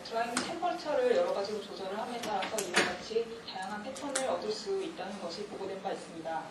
드라잉 템퍼처를 여러 가지로 조절을 함에 따라서 이와 같이 다양한 패턴을 얻을 수 있다는 것이 보고된 바 있습니다.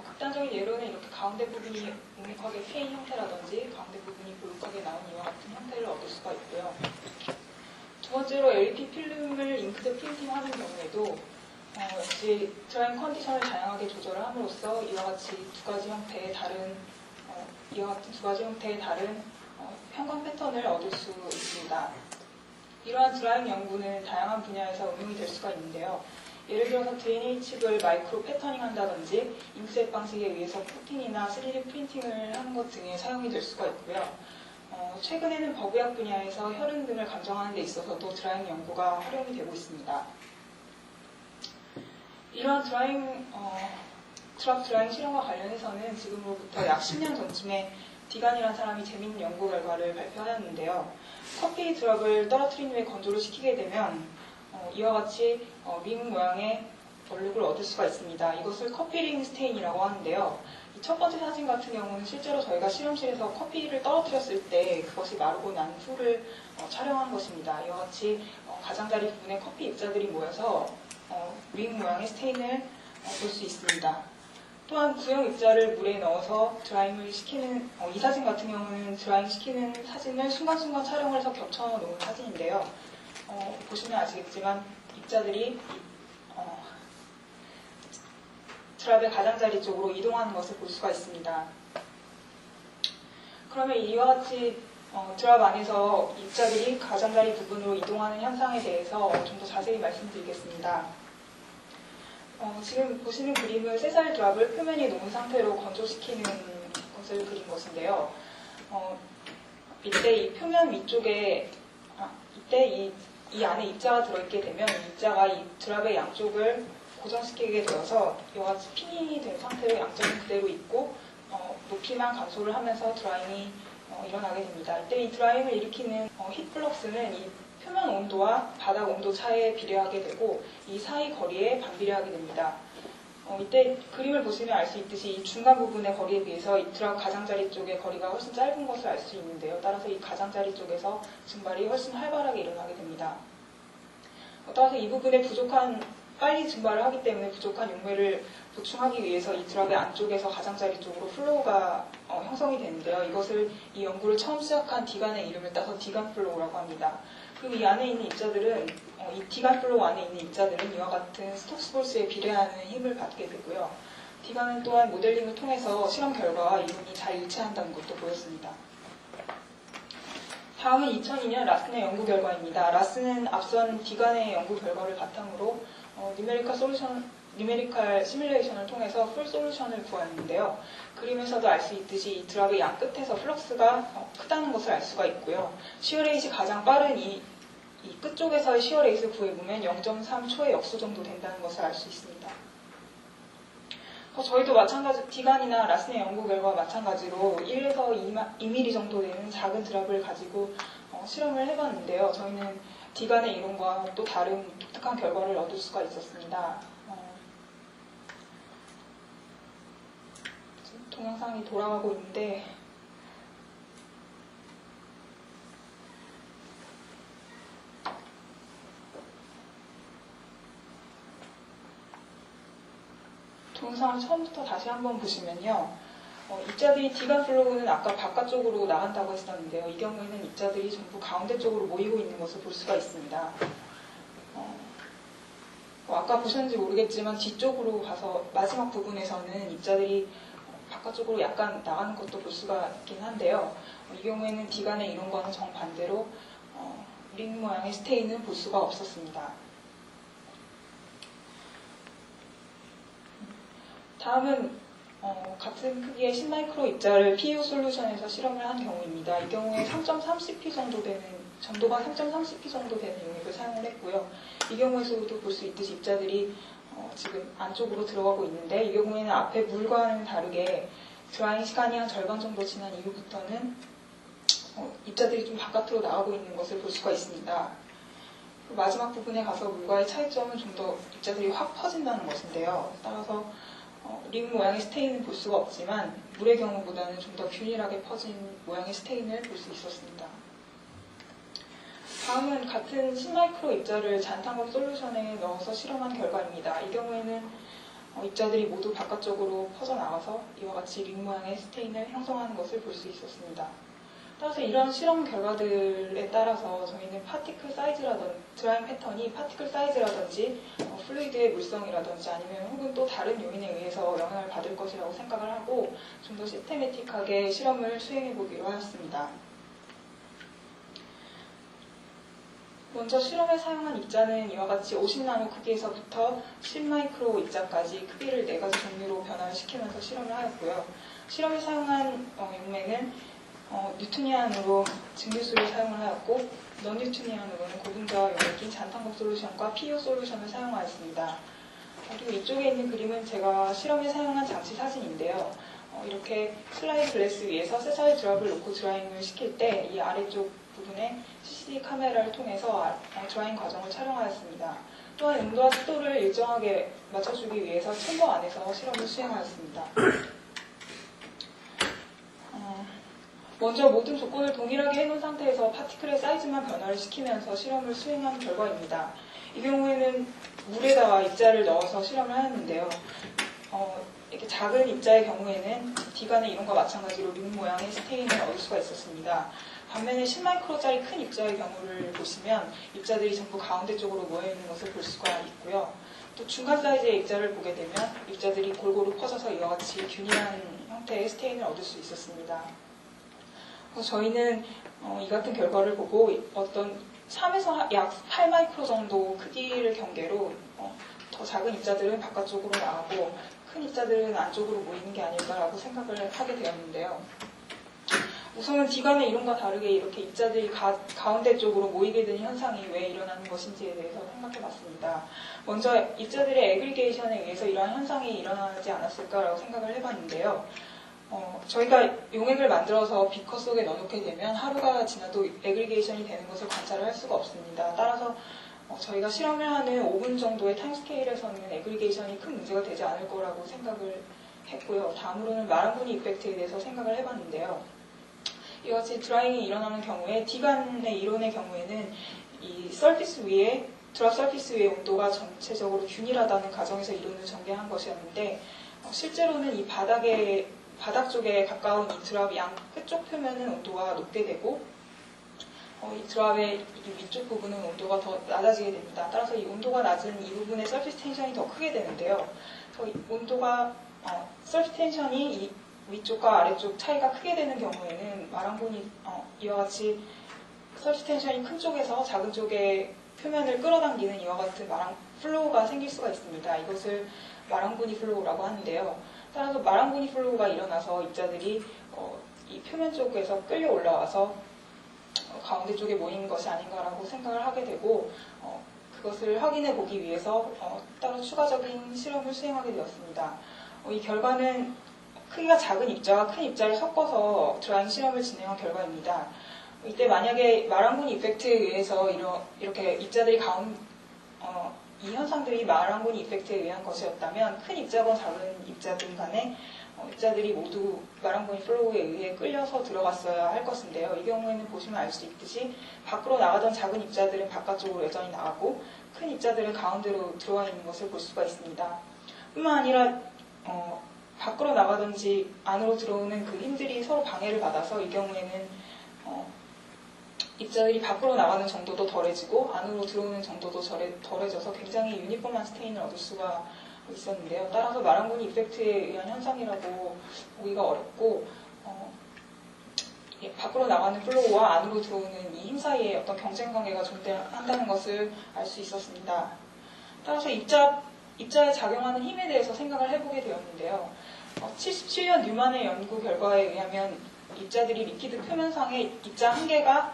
극단적인 예로는 이렇게 가운데 부분이 묵묵하게 트인 형태라든지 가운데 부분이 볼록하게 나온 이와 같은 형태를 얻을 수가 있고요. 두 번째로 LED 필름을 잉크젯 프린팅하는 경우에도 역시 드라잉 컨디션을 다양하게 조절을 함으로써 이와 같이 두 가지 형태의 다른 형광 패턴을 얻을 수 있습니다. 이러한 드라잉 연구는 다양한 분야에서 응용이 될 수가 있는데요. 예를 들어서 DNA 칩을 마이크로 패터닝 한다든지 잉크젯 방식에 의해서 코팅이나 3D 프린팅을 하는 것 등에 사용이 될 수가 있고요. 최근에는 버그약 분야에서 혈흔 등을 감정하는 데 있어서도 드라잉 연구가 활용이 되고 있습니다. 이러한 드랍 드라잉 실험과 관련해서는 지금으로부터 약 10년 전쯤에 디간이라는 사람이 재미있는 연구 결과를 발표하였는데요. 커피 드랍을 떨어뜨린 후에 건조를 시키게 되면 이와 같이 링 모양의 얼룩을 얻을 수가 있습니다. 이것을 커피링 스테인이라고 하는데요. 이 첫 번째 사진 같은 경우는 실제로 저희가 실험실에서 커피를 떨어뜨렸을 때 그것이 마르고 난 후를 촬영한 것입니다. 이와 같이 가장자리 부분에 커피 입자들이 모여서 링 모양의 스테인을 볼 수 있습니다. 또한 구형 입자를 물에 넣어서 드라잉을 시키는 이 사진 같은 경우는 드라잉 시키는 사진을 순간순간 촬영을 해서 겹쳐 놓은 사진인데요. 보시면 아시겠지만 입자들이 드랍의 가장자리 쪽으로 이동하는 것을 볼 수가 있습니다. 그러면 이와 같이 드랍 안에서 입자들이 가장자리 부분으로 이동하는 현상에 대해서 좀 더 자세히 말씀드리겠습니다. 지금 보시는 그림은 쇠살 드랍을 표면이 녹은 상태로 건조시키는 것을 그린 것인데요. 이때 이 표면 위쪽에 이때 이 안에 입자가 들어있게 되면 입자가 이 드랍의 양쪽을 고정시키게 되어서 이와 같이 핀이 된 상태로 양쪽은 그대로 있고 높이만 감소를 하면서 드라잉이 일어나게 됩니다. 이때 이 드라잉을 일으키는 힛플럭스는 이 표면 온도와 바닥 온도 차에 비례하게 되고 이 사이 거리에 반비례하게 됩니다. 이때 그림을 보시면 알 수 있듯이 이 중간 부분의 거리에 비해서 이 드랍 가장자리 쪽의 거리가 훨씬 짧은 것을 알 수 있는데요. 따라서 이 가장자리 쪽에서 증발이 훨씬 활발하게 일어나게 됩니다. 따라서 이 부분에 빨리 증발을 하기 때문에 부족한 용매를 보충하기 위해서 이 드랍의 안쪽에서 가장자리 쪽으로 플로우가 형성이 되는데요. 이 연구를 처음 시작한 디간의 이름을 따서 디간 플로우라고 합니다. 그리고 이 안에 있는 입자들은 이 디간 플로우 안에 있는 입자들은 이와 같은 스톡스 볼스에 비례하는 힘을 받게 되고요. 디간은 또한 모델링을 통해서 실험 결과와 이론이 잘 일치한다는 것도 보였습니다. 다음은 2002년 라슨의 연구 결과입니다. 라슨은 앞선 디간의 연구 결과를 바탕으로 뉴메리컬 시뮬레이션을 통해서 풀 솔루션을 구하는데요. 그림에서도 알 수 있듯이 이 드랍의 양 끝에서 플럭스가 크다는 것을 알 수가 있고요. 시어레이트가 가장 빠른 이 끝쪽에서의 시어레이트를 구해보면 0.3초의 역수 정도 된다는 것을 알 수 있습니다. 저희도 디간이나 라슨의 연구 결과와 마찬가지로 1에서 2mm 정도 되는 작은 드랍을 가지고 실험을 해봤는데요. 저희는 디간의 이론과 또 다른 독특한 결과를 얻을 수가 있었습니다. 동영상이 돌아가고 있는데 동영상을 처음부터 다시 한번 보시면요. 입자들이 디간 플로우는 아까 바깥쪽으로 나간다고 했었는데요. 이 경우에는 입자들이 전부 가운데 쪽으로 모이고 있는 것을 볼 수가 있습니다. 아까 보셨는지 모르겠지만 뒤쪽으로 가서 마지막 부분에서는 입자들이 바깥쪽으로 약간 나가는 것도 볼 수가 있긴 한데요. 이 경우에는 디간의 이론과는 정반대로 링 모양의 스테인은 볼 수가 없었습니다. 다음은 같은 크기의 10마이크로 입자를 PU 솔루션에서 실험을 한 경우입니다. 이 경우에 3.30p 정도 되는, 점도가 3.30p 정도 되는 용액을 사용을 했고요. 이 경우에서도 볼 수 있듯이 입자들이 지금 안쪽으로 들어가고 있는데, 이 경우에는 앞에 물과는 다르게 드라잉 시간이 한 절반 정도 지난 이후부터는 입자들이 좀 바깥으로 나가고 있는 것을 볼 수가 있습니다. 마지막 부분에 가서 물과의 차이점은 좀 더 입자들이 확 퍼진다는 것인데요. 따라서 링 모양의 스테인은 볼 수가 없지만 물의 경우보다는 좀 더 균일하게 퍼진 모양의 스테인을 볼 수 있었습니다. 다음은 같은 10마이크로 입자를 잔탄광 솔루션에 넣어서 실험한 결과입니다. 이 경우에는 입자들이 모두 바깥쪽으로 퍼져나가서 이와 같이 링 모양의 스테인을 형성하는 것을 볼 수 있었습니다. 따라서 이런 실험 결과들에 따라서 저희는 파티클 사이즈라든지 드라잉 패턴이 파티클 사이즈라든지 플루이드의 물성이라든지 아니면 혹은 또 다른 요인에 의해서 영향을 받을 것이라고 생각을 하고 좀 더 시스테매틱하게 실험을 수행해 보기로 하였습니다. 먼저 실험에 사용한 입자는 이와 같이 50나노 크기에서부터 10마이크로 입자까지 크기를 4가지 종류로 변화를 시키면서 실험을 하였고요. 실험에 사용한 용매는 뉴트니안으로 증류수를 사용을 하였고 넌 뉴트니안으로는 고분자와 용을 낀 잔탄광 솔루션과 PO 솔루션을 사용하였습니다. 그리고 이쪽에 있는 그림은 제가 실험에 사용한 장치 사진인데요. 이렇게 슬라이드 글래스 위에서 쇠사의 드랍을 놓고 드라잉을 시킬 때 이 아래쪽 부분에 CCD 카메라를 통해서 드라잉 과정을 촬영하였습니다. 또한 온도와 습도를 일정하게 맞춰주기 위해서 챔버 안에서 실험을 수행하였습니다. 먼저 모든 조건을 동일하게 해놓은 상태에서 파티클의 사이즈만 변화를 시키면서 실험을 수행한 결과입니다. 이 경우에는 물에다가 입자를 넣어서 실험을 하였는데요. 이렇게 작은 입자의 경우에는 D간의 이론과 마찬가지로 링 모양의 스테인을 얻을 수가 있었습니다. 반면에 10마이크로짜리 큰 입자의 경우를 보시면 입자들이 전부 가운데 쪽으로 모여있는 것을 볼 수가 있고요. 또 중간 사이즈의 입자를 보게 되면 입자들이 골고루 퍼져서 이와 같이 균일한 형태의 스테인을 얻을 수 있었습니다. 저희는 이 같은 결과를 보고 어떤 3에서 약 8마이크로 정도 크기를 경계로 더 작은 입자들은 바깥쪽으로 나가고 큰 입자들은 안쪽으로 모이는 게 아닐까라고 생각을 하게 되었는데요. 우선은 D간의 이론과 다르게 이렇게 입자들이 가운데 쪽으로 모이게 되는 현상이 왜 일어나는 것인지에 대해서 생각해 봤습니다. 먼저 입자들의 애그리게이션에 의해서 이러한 현상이 일어나지 않았을까라고 생각을 해봤는데요. 저희가 용액을 만들어서 비커 속에 넣어놓게 되면 하루가 지나도 애그리게이션이 되는 것을 관찰을 할 수가 없습니다. 따라서 저희가 실험을 하는 5분 정도의 타임스케일에서는 애그리게이션이 큰 문제가 되지 않을 거라고 생각을 했고요. 다음으로는 마랑구니 이펙트에 대해서 생각을 해봤는데요. 이와 같이 드라잉이 일어나는 경우에 D간의 이론의 경우에는 이 서피스 위에 드랍 서피스 위의 온도가 전체적으로 균일하다는 가정에서 이론을 전개한 것이었는데 실제로는 이 바닥 쪽에 가까운 이 드랍 양 끝쪽 표면은 온도가 높게 되고 이 드랍의 이 위쪽 부분은 온도가 더 낮아지게 됩니다. 따라서 이 온도가 낮은 이 부분의 서피스 텐션이 더 크게 되는데요. 그래서 온도가 서피스 텐션이 이 위쪽과 아래쪽 차이가 크게 되는 경우에는 마랑군이 이와 같이 서피스 텐션이 큰 쪽에서 작은 쪽의 표면을 끌어당기는 이와 같은 플로우가 생길 수가 있습니다. 이것을 마랑군이 플로우라고 하는데요. 따라서 마랑군이 플로우가 일어나서 입자들이 이 표면 쪽에서 끌려 올라와서 가운데 쪽에 모이는 것이 아닌가라고 생각을 하게 되고 그것을 확인해 보기 위해서 따로 추가적인 실험을 수행하게 되었습니다. 이 결과는 크기가 작은 입자와 큰 입자를 섞어서 드라잉 실험을 진행한 결과입니다. 이때 만약에 마랑군이 이펙트에 의해서 이렇게 입자들이 이 현상들이 마랑군이 이펙트에 의한 것이었다면 큰 입자건 작은 입자들 간에 입자들이 모두 마랑군이 플로우에 의해 끌려서 들어갔어야 할 것인데요. 이 경우에는 보시면 알 수 있듯이 밖으로 나가던 작은 입자들은 바깥쪽으로 여전히 나가고 큰 입자들은 가운데로 들어와 있는 것을 볼 수가 있습니다. 뿐만 아니라 밖으로 나가든지 안으로 들어오는 그 힘들이 서로 방해를 받아서 이 경우에는 입자들이 밖으로 나가는 정도도 덜해지고 안으로 들어오는 정도도 덜해져서 굉장히 유니폼한 스테인을 얻을 수가 있었는데요. 따라서 마랑군이 이펙트에 의한 현상이라고 보기가 어렵고 밖으로 나가는 플로우와 안으로 들어오는 이 힘 사이에 어떤 경쟁 관계가 존재한다는 것을 알 수 있었습니다. 따라서 입자에 작용하는 힘에 대해서 생각을 해보게 되었는데요. 77년 뉴만의 연구 결과에 의하면 입자들이 리퀴드 표면상에 입자 한 개가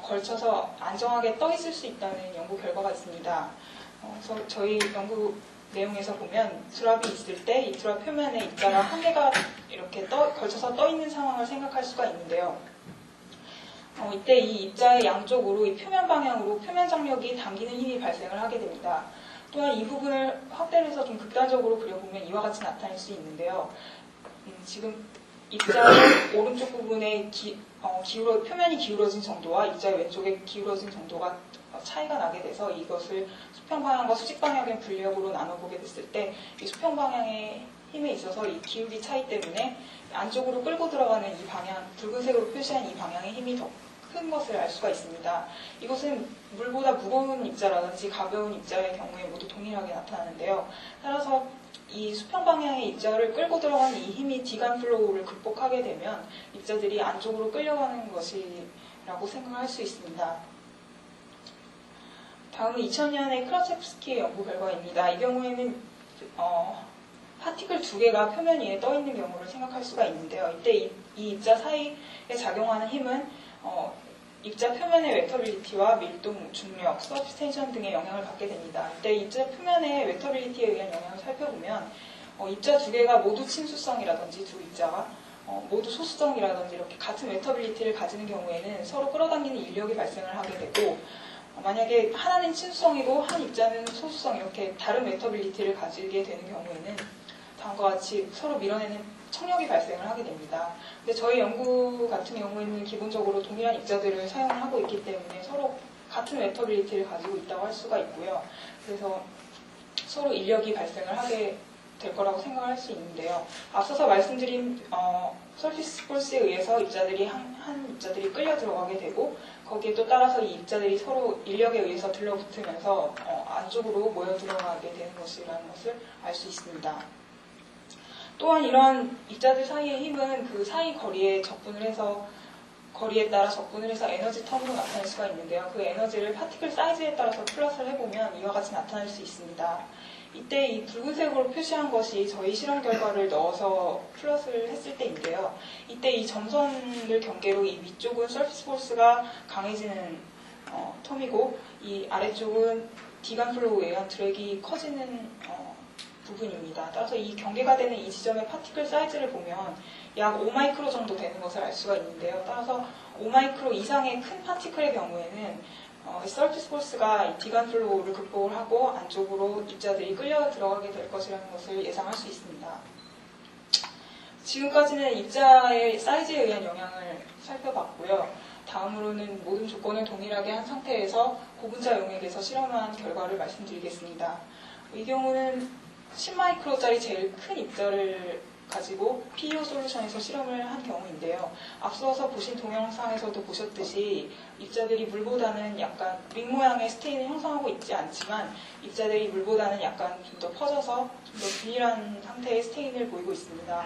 걸쳐서 안정하게 떠 있을 수 있다는 연구 결과가 있습니다. 그래서 저희 연구 내용에서 보면 드랍이 있을 때 이 드랍 표면에 입자가 한 개가 이렇게 걸쳐서 떠 있는 상황을 생각할 수가 있는데요. 이때 이 입자의 양쪽으로 이 표면 방향으로 표면 장력이 당기는 힘이 발생을 하게 됩니다. 또한 이 부분을 확대를 해서 좀 극단적으로 그려보면 이와 같이 나타날 수 있는데요. 지금 입자의 오른쪽 부분에 표면이 기울어진 정도와 입자의 왼쪽에 기울어진 정도가 차이가 나게 돼서 이것을 수평 방향과 수직 방향의 분력으로 나눠보게 됐을 때 이 수평 방향의 힘에 있어서 이 기울기 차이 때문에 안쪽으로 끌고 들어가는 이 방향, 붉은색으로 표시한 이 방향의 힘이 더 큰 것을 알 수가 있습니다. 이것은 물보다 무거운 입자라든지 가벼운 입자의 경우에 모두 동일하게 나타나는데요. 따라서 이 수평 방향의 입자를 끌고 들어가는 이 힘이 디간 플로우를 극복하게 되면 입자들이 안쪽으로 끌려가는 것이라고 생각할 수 있습니다. 다음은 2000년의 크라체프스키의 연구 결과입니다. 이 경우에는 파티클 2개가 표면 위에 떠 있는 경우를 생각할 수가 있는데요. 이때 이 입자 사이에 작용하는 힘은 입자 표면의 웨터빌리티와 밀도, 중력, 서피스 텐션 등의 영향을 받게 됩니다. 이때 입자 표면의 웨터빌리티에 의한 영향을 살펴보면 입자 2개가 모두 친수성이라든지 두 입자가 모두 소수성이라든지 이렇게 같은 웨터빌리티를 가지는 경우에는 서로 끌어당기는 인력이 발생을 하게 되고 만약에 하나는 친수성이고 한 입자는 소수성 이렇게 다른 웨터빌리티를 가지게 되는 경우에는 다음과 같이 서로 밀어내는 청력이 발생을 하게 됩니다. 근데 저희 연구 같은 경우에는 기본적으로 동일한 입자들을 사용을 하고 있기 때문에 서로 같은 웨터빌리티를 가지고 있다고 할 수가 있고요. 그래서 서로 인력이 발생을 하게 될 거라고 생각할 수 있는데요. 앞서서 말씀드린 서피스 포스에 의해서 입자들이 한 입자들이 끌려 들어가게 되고 거기에 또 따라서 이 입자들이 서로 인력에 의해서 들러붙으면서 안쪽으로 모여 들어가게 되는 것이라는 것을 알 수 있습니다. 또한 이런 입자들 사이의 힘은 그 사이 거리에 따라 접근을 해서 에너지 텀으로 나타낼 수가 있는데요. 그 에너지를 파티클 사이즈에 따라서 플러스를 해보면 이와 같이 나타날 수 있습니다. 이때 이 붉은색으로 표시한 것이 저희 실험 결과를 넣어서 플러스를 했을 때인데요. 이때 이 점선을 경계로 이 위쪽은 서피스 포스가 강해지는 텀이고 이 아래쪽은 디간 플로우에 의한 드랙이 커지는 부분입니다. 따라서 이 경계가 되는 이 지점의 파티클 사이즈를 보면 약 5마이크로 정도 되는 것을 알 수가 있는데요. 따라서 5마이크로 이상의 큰 파티클의 경우에는 서피스 포스가 디간 플로우를 극복을 하고 안쪽으로 입자들이 끌려 들어가게 될 것이라는 것을 예상할 수 있습니다. 지금까지는 입자의 사이즈에 의한 영향을 살펴봤고요. 다음으로는 모든 조건을 동일하게 한 상태에서 고분자 용액에서 실험한 결과를 말씀드리겠습니다. 이 경우는 10마이크로짜리 제일 큰 입자를 가지고 PEO 솔루션에서 실험을 한 경우인데요. 앞서서 보신 동영상에서도 보셨듯이 입자들이 물보다는 약간 링 모양의 스테인을 형성하고 있지 않지만 입자들이 물보다는 약간 좀 더 퍼져서 좀 더 균일한 상태의 스테인을 보이고 있습니다.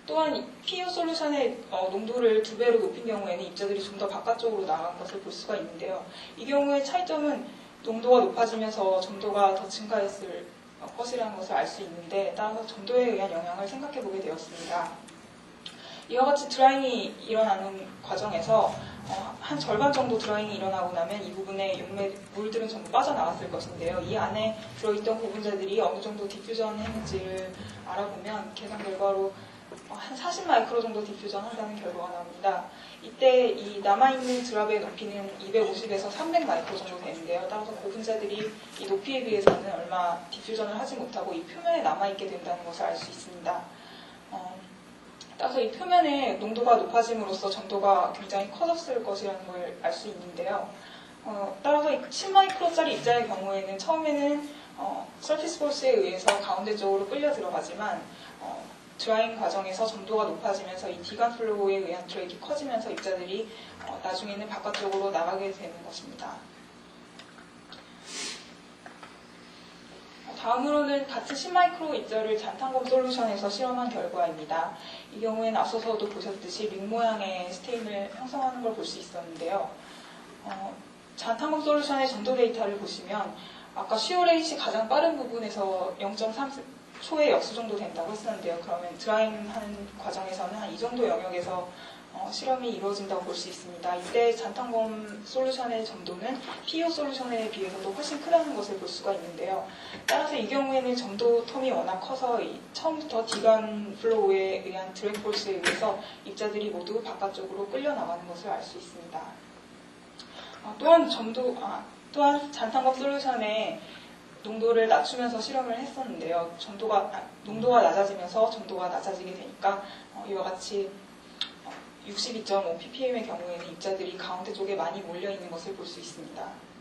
또한 PEO 솔루션의 농도를 2배로 높인 경우에는 입자들이 좀 더 바깥쪽으로 나간 것을 볼 수가 있는데요. 이 경우의 차이점은 농도가 높아지면서 점도가 더 증가했을 것이라는 것을 알 수 있는데 따라서 점도에 의한 영향을 생각해 보게 되었습니다. 이와 같이 드라잉이 일어나는 과정에서 한 절반 정도 드라잉이 일어나고 나면 이 부분에 용매 물들은 전부 빠져나갔을 것인데요. 이 안에 들어있던 고분자들이 어느 정도 디퓨전 했는지를 알아보면 계산 결과로 한 40마이크로 정도 디퓨전 한다는 결과가 나옵니다. 이때 이 남아있는 드랍의 높이는 250에서 300마이크로 정도 되는데요. 따라서 고분자들이 이 높이에 비해서는 얼마 디퓨전을 하지 못하고 이 표면에 남아있게 된다는 것을 알 수 있습니다. 따라서 이 표면의 농도가 높아짐으로써 점도가 굉장히 커졌을 것이라는 걸 알 수 있는데요. 따라서 이 10마이크로짜리 입자의 경우에는 처음에는 서피스 포스에 의해서 가운데 쪽으로 끌려 들어가지만 드라잉 과정에서 점도가 높아지면서 이 디간 플로우에 의한 드랙이 커지면서 입자들이 나중에는 바깥쪽으로 나가게 되는 것입니다. 다음으로는 같은 10마이크로 입자를 잔탄검 솔루션에서 실험한 결과입니다. 이 경우에는 앞서서도 보셨듯이 링 모양의 스테인을 형성하는 걸 볼 수 있었는데요. 잔탄검 솔루션의 점도 데이터를 보시면 아까 슈어 레이시 가장 빠른 부분에서 0.3초의 역수 정도 된다고 했었는데요. 그러면 드라잉 하는 과정에서는 한 이 정도 영역에서 실험이 이루어진다고 볼 수 있습니다. 이때 잔탄검 솔루션의 점도는 PEO 솔루션에 비해서도 훨씬 크다는 것을 볼 수가 있는데요. 따라서 이 경우에는 점도 텀이 워낙 커서 처음부터 디간 플로우에 의한 드랙 포스에 의해서 입자들이 모두 바깥쪽으로 끌려 나가는 것을 알 수 있습니다. 또한 잔탄검 솔루션의 농도를 낮추면서 실험을 했었는데요. 농도가 낮아지면서 점도가 낮아지게 되니까 이와 같이 62.5ppm의 경우에는 입자들이 가운데 쪽에 많이 몰려있는 것을 볼 수 있습니다.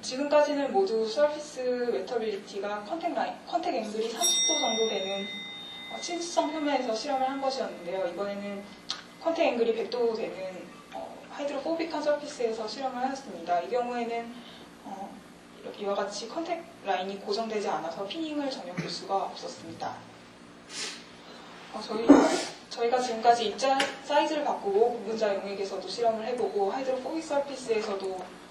지금까지는 모두 서피스 웨터빌리티가 컨택 앵글이 30도 정도 되는 친수성 표면에서 실험을 한 것이었는데요. 이번에는 컨택 앵글이 100도 되는 하이드로포빅한 서피스에서 실험을 하였습니다. 이 경우에는 이렇게 이와 같이 컨택 라인이 고정되지 않아서 피닝을 전혀 볼 수가 없었습니다. 저희가 지금까지 입자 사이즈를 바꾸고 구분자 용액에서도 실험을 해보고 하이드로포빅 서피스에서도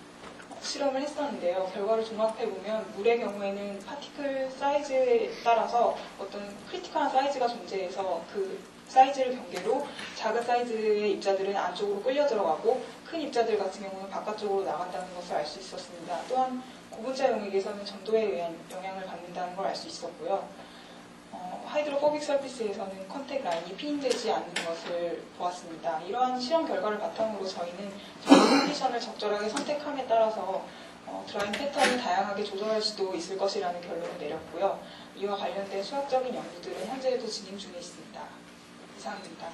실험을 했었는데요. 결과를 종합해보면 물의 경우에는 파티클 사이즈에 따라서 어떤 크리티컬한 사이즈가 존재해서 그 사이즈를 경계로 작은 사이즈의 입자들은 안쪽으로 끌려 들어가고 큰 입자들 같은 경우는 바깥쪽으로 나간다는 것을 알 수 있었습니다. 또한 고분자 용액에서는 전도에 의한 영향을 받는다는 걸 알 수 있었고요. 하이드로포빅 서피스에서는 컨택 라인이 피닝되지 않는 것을 보았습니다. 이러한 실험 결과를 바탕으로 저희는 컨디션을 적절하게 선택함에 따라서 드라잉 패턴을 다양하게 조절할 수도 있을 것이라는 결론을 내렸고요. 이와 관련된 수학적인 연구들은 현재도 진행 중에 있습니다. 이상입니다.